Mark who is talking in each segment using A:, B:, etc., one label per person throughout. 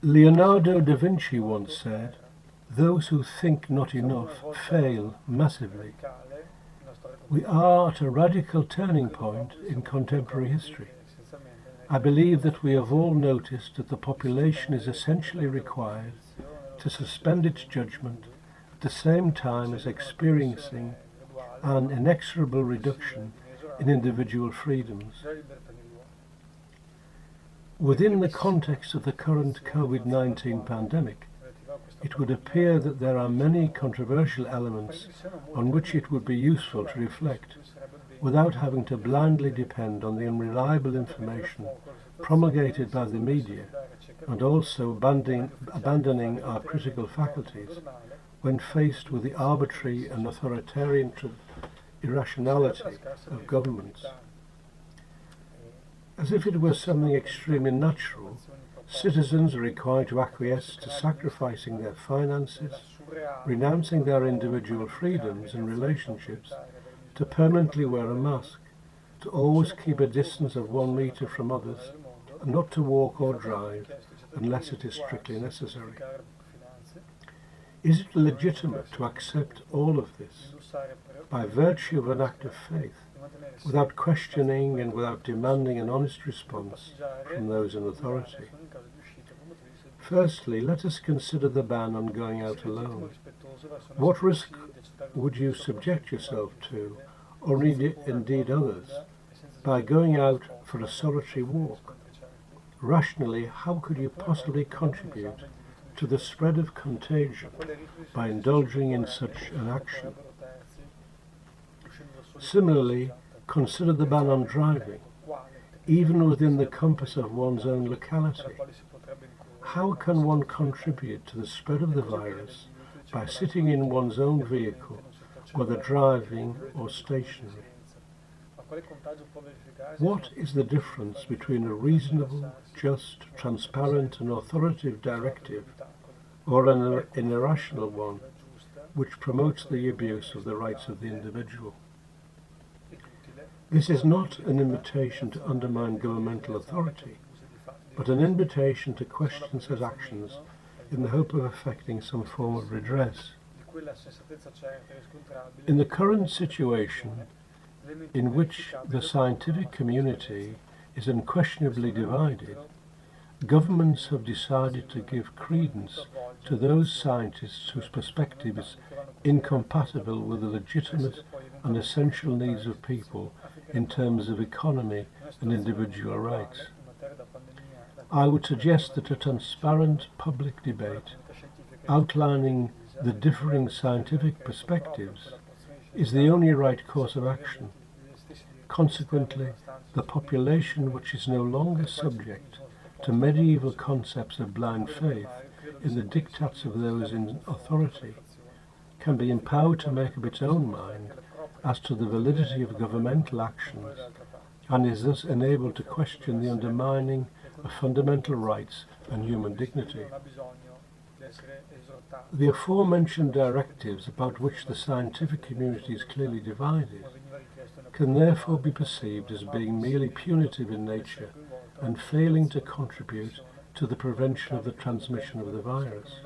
A: Leonardo da Vinci once said, "Those who think not enough fail massively." We are at a radical turning point in contemporary history. I believe that we have all noticed that the population is essentially required to suspend its judgment at the same time as experiencing an inexorable reduction in individual freedoms. Within the context of the current COVID-19 pandemic, it would appear that there are many controversial elements on which it would be useful to reflect without having to blindly depend on the unreliable information promulgated by the media, and also abandoning our critical faculties when faced with the arbitrary and authoritarian irrationality of governments. As if it were something extremely natural, citizens are required to acquiesce to sacrificing their finances, renouncing their individual freedoms and relationships, to permanently wear a mask, to always keep a distance of 1 meter from others, and not to walk or drive unless it is strictly necessary. Is it legitimate to accept all of this by virtue of an act of faith, without questioning and without demanding an honest response from those in authority? Firstly, let us consider the ban on going out alone. What risk would you subject yourself to, or indeed others, by going out for a solitary walk? Rationally, how could you possibly contribute to the spread of contagion by indulging in such an action? Similarly, consider the ban on driving, even within the compass of one's own locality. How can one contribute to the spread of the virus by sitting in one's own vehicle, whether driving or stationary? What is the difference between a reasonable, just, transparent and authoritative directive or an irrational one which promotes the abuse of the rights of the individual? This is not an invitation to undermine governmental authority, but an invitation to question such actions in the hope of effecting some form of redress. In the current situation, in which the scientific community is unquestionably divided, governments have decided to give credence to those scientists whose perspective is incompatible with the legitimate and essential needs of people in terms of economy and individual rights. I would suggest that a transparent public debate outlining the differing scientific perspectives is the only right course of action. Consequently, the population which is no longer subject to medieval concepts of blind faith in the diktats of those in authority can be empowered to make up its own mind as to the validity of governmental actions, and is thus enabled to question the undermining of fundamental rights and human dignity. The aforementioned directives, about which the scientific community is clearly divided, can therefore be perceived as being merely punitive in nature and failing to contribute to the prevention of the transmission of the virus.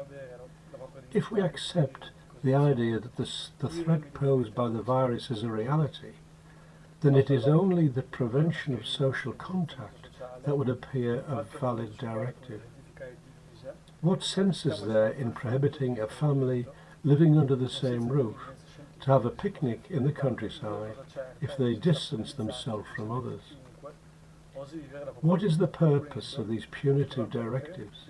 A: If we accept the idea that the threat posed by the virus is a reality, then it is only the prevention of social contact that would appear a valid directive. What sense is there in prohibiting a family living under the same roof to have a picnic in the countryside if they distance themselves from others? What is the purpose of these punitive directives?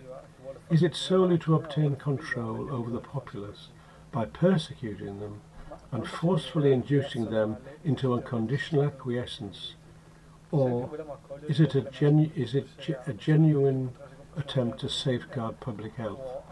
A: Is it solely to obtain control over the populace by persecuting them and forcefully inducing them into unconditional acquiescence, or is it a genuine attempt to safeguard public health?